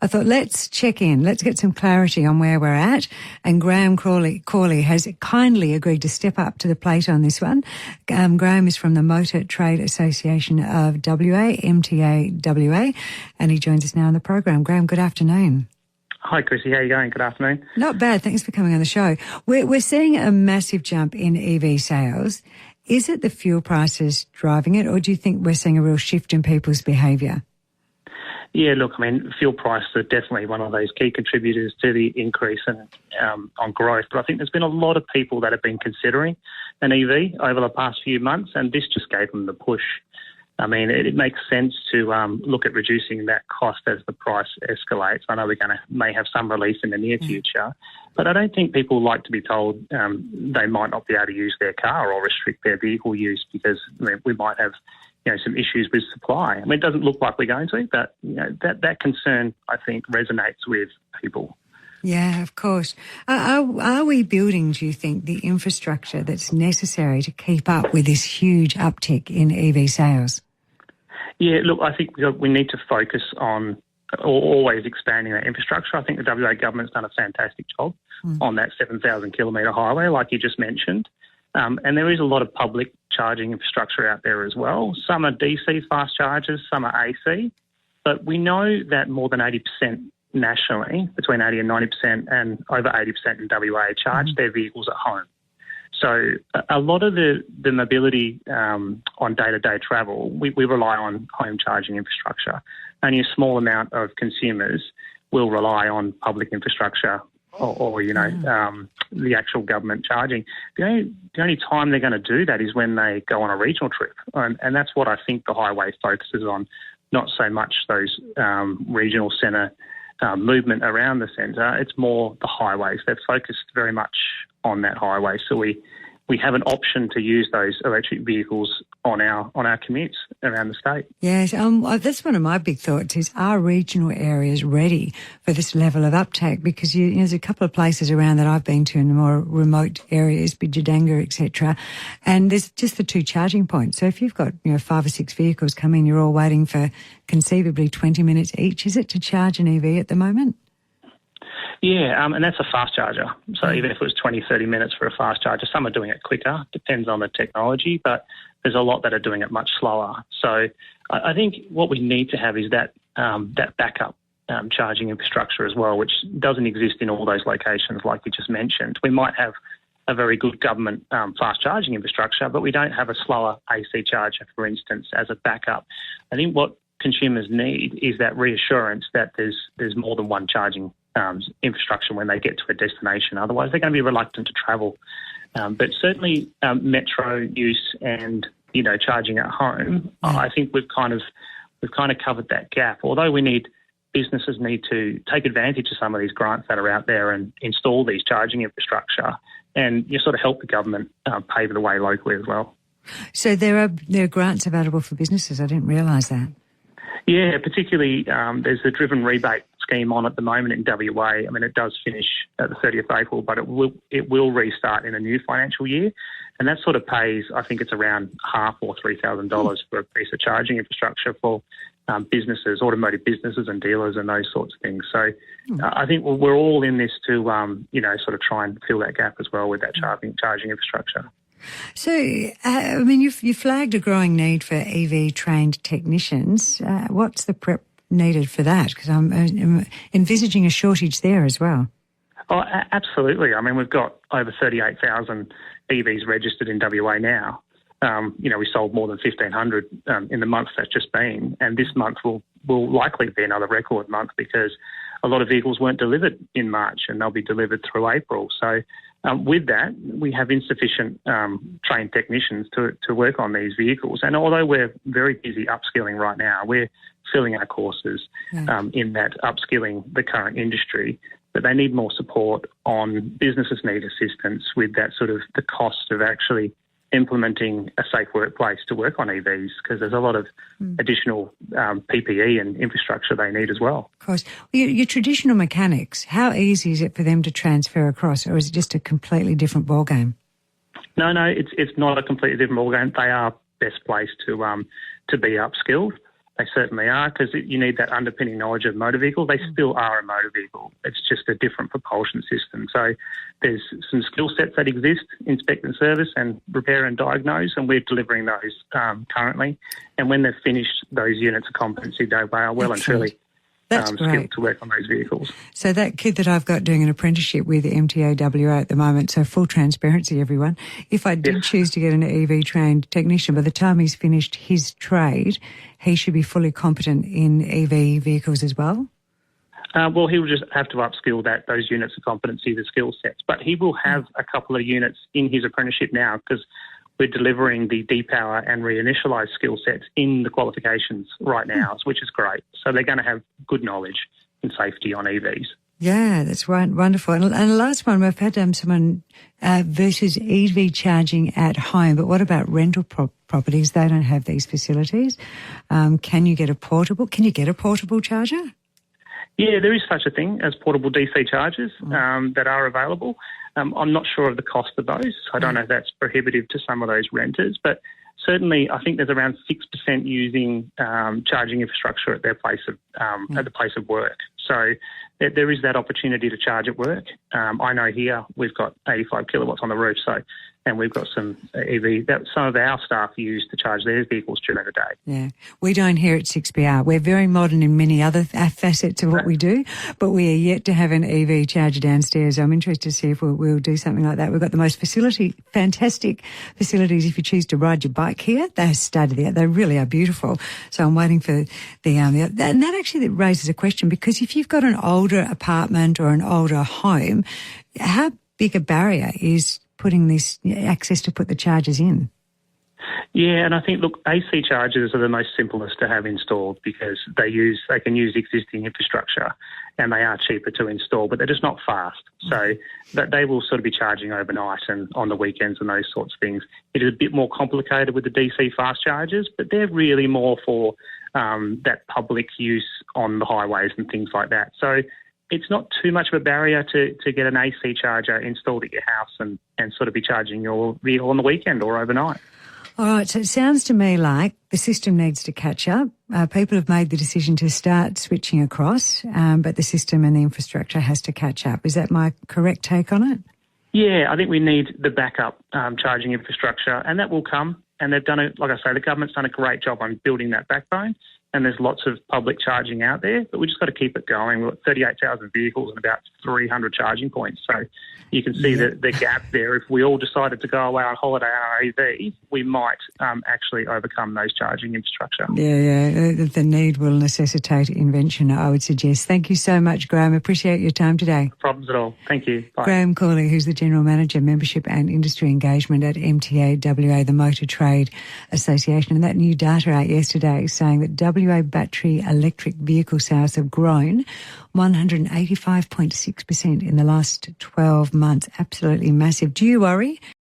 I thought, let's check in. Let's get some clarity on where we're at. And Graham Cawley has kindly agreed to step up to the plate on this one. Graham is from the Motor Trade Association of WA, MTA WA, and he joins us now on the program. Graham, good afternoon. Hi, Chrissy. How are you going? Good afternoon. Not bad. Thanks for coming on the show. We're seeing a massive jump in EV sales. Is it the fuel prices driving it, or do you think we're seeing a real shift in people's behaviour? Yeah, look, I mean, fuel prices are definitely one of those key contributors to the increase on growth. But I think there's been a lot of people that have been considering an EV over the past few months, and this just gave them the push. I mean, it makes sense to look at reducing that cost as the price escalates. I know may have some relief in the near future, but I don't think people like to be told they might not be able to use their car or restrict their vehicle use because we might have some issues with supply. I mean, it doesn't look like we're going to, but that concern, I think, resonates with people. Yeah, of course. Are we building, do you think, the infrastructure that's necessary to keep up with this huge uptick in EV sales? Yeah, look, I think we need to focus on always expanding that infrastructure. I think the WA government's done a fantastic job on that 7,000-kilometre highway, like you just mentioned. And there is a lot of public charging infrastructure out there as well. Some are DC fast chargers, some are AC. But we know that more than 80% nationally, between 80 and 90% and over 80% in WA, charge their vehicles at home. So a lot of the mobility on day-to-day travel, we rely on home charging infrastructure. Only a small amount of consumers will rely on public infrastructure or the actual government charging. The only time they're going to do that is when they go on a regional trip. And that's what I think the highway focuses on, not so much those regional centre movement around the centre. It's more the highways. They're focused very much on that highway. So we have an option to use those electric vehicles on our commutes around the state. Yes, that's one of my big thoughts is, are regional areas ready for this level of uptake? Because there's a couple of places around that I've been to in the more remote areas, Bidjadanga, etc., and there's just the two charging points. So if you've got 5 or 6 vehicles coming, you're all waiting for conceivably 20 minutes each. Is it to charge an EV at the moment? Yeah, and that's a fast charger. So even if it was 20, 30 minutes for a fast charger, some are doing it quicker, depends on the technology, but there's a lot that are doing it much slower. So I think what we need to have is that backup charging infrastructure as well, which doesn't exist in all those locations like you just mentioned. We might have a very good government fast charging infrastructure, but we don't have a slower AC charger, for instance, as a backup. I think what consumers need is that reassurance that there's more than one charging infrastructure when they get to a destination. Otherwise, they're going to be reluctant to travel. But certainly metro use and charging at home, I think we've kind of covered that gap. Although businesses need to take advantage of some of these grants that are out there and install these charging infrastructure, and you sort of help the government pave the way locally as well. So there are grants available for businesses. I didn't realise that. Yeah, particularly there's a driven rebate scheme on at the moment in WA. I mean, it does finish at the 30th of April, but it will restart in a new financial year. And that sort of pays, I think it's around $500 or $3,000 for a piece of charging infrastructure for businesses, automotive businesses and dealers and those sorts of things. So I think we're all in this to, sort of try and fill that gap as well with that charging infrastructure. So, I mean, you flagged a growing need for EV-trained technicians. What's the prep needed for that? Because I'm envisaging a shortage there as well. Oh, absolutely. I mean, we've got over 38,000 EVs registered in WA now. We sold more than 1,500 in the month that's just been, and this month will likely be another record month because a lot of vehicles weren't delivered in March and they'll be delivered through April. So with that, we have insufficient trained technicians to work on these vehicles. And although we're very busy upskilling right now, we're filling our courses in that upskilling the current industry, but they need more support on businesses need assistance with that sort of the cost of actually implementing a safe workplace to work on EVs because there's a lot of additional PPE and infrastructure they need as well. Of course. Your traditional mechanics, how easy is it for them to transfer across, or is it just a completely different ballgame? No, it's not a completely different ballgame. They are best placed to be upskilled. They certainly are, because you need that underpinning knowledge of motor vehicle. They still are a motor vehicle. It's just a different propulsion system. So there's some skill sets that exist, inspect and service and repair and diagnose, and we're delivering those currently. And when they've finished those units of competency, they are well and truly skilled to work on those vehicles. So that kid that I've got doing an apprenticeship with MTA WA at the moment, so full transparency, everyone, if I did choose to get an EV trained technician, by the time he's finished his trade, he should be fully competent in EV vehicles as well? Well, he will just have to upskill those units of competency, the skill sets. But he will have a couple of units in his apprenticeship now, because we're delivering the depower and reinitialise skill sets in the qualifications right now, which is great. So they're going to have good knowledge and safety on EVs. Yeah, that's right. Wonderful. And the last one, we've had someone versus EV charging at home, but what about rental properties? They don't have these facilities. Can you get a portable charger? Yeah, there is such a thing as portable DC chargers that are available. I'm not sure of the cost of those. I don't know if that's prohibitive to some of those renters, but certainly I think there's around 6% using charging infrastructure at their place of at the place of work. So there is that opportunity to charge at work. I know here we've got 85 kilowatts on the roof, and we've got some EV that some of our staff use to charge their vehicles during the day. Yeah, we don't here at 6PR. We're very modern in many other facets of what we do, but we are yet to have an EV charger downstairs. I'm interested to see if we'll do something like that. We've got the most fantastic facilities if you choose to ride your bike here. They're state-of-the-art. They really are beautiful. So I'm waiting for and that actually raises a question, because if you've got an older apartment or an older home, how big a barrier is putting this access to put the chargers in? Yeah, and I think, look, AC chargers are the most simplest to have installed, because they can use existing infrastructure, and they are cheaper to install, but they're just not fast. So that they will sort of be charging overnight and on the weekends and those sorts of things. It is a bit more complicated with the DC fast chargers, but they're really more for that public use on the highways and things like that. So it's not too much of a barrier to get an AC charger installed at your house and sort of be charging your vehicle on the weekend or overnight. All right, so it sounds to me like the system needs to catch up. People have made the decision to start switching across, but the system and the infrastructure has to catch up. Is that my correct take on it? Yeah, I think we need the backup charging infrastructure, and that will come. And they've done it, like I say, the government's done a great job on building that backbone. And there's lots of public charging out there, but we just got to keep it going. We've got 38,000 vehicles and about 300 charging points. So you can see the gap there. If we all decided to go away on holiday on our EV, we might actually overcome those charging infrastructure. Yeah. The need will necessitate invention, I would suggest. Thank you so much, Graham. Appreciate your time today. No problems at all. Thank you. Bye. Graham Cawley, who's the General Manager, Membership and Industry Engagement at MTA WA, the Motor Trade Association. And that new data out yesterday saying that WA battery electric vehicle sales have grown 185.6% in the last 12 months. Absolutely massive. Do you worry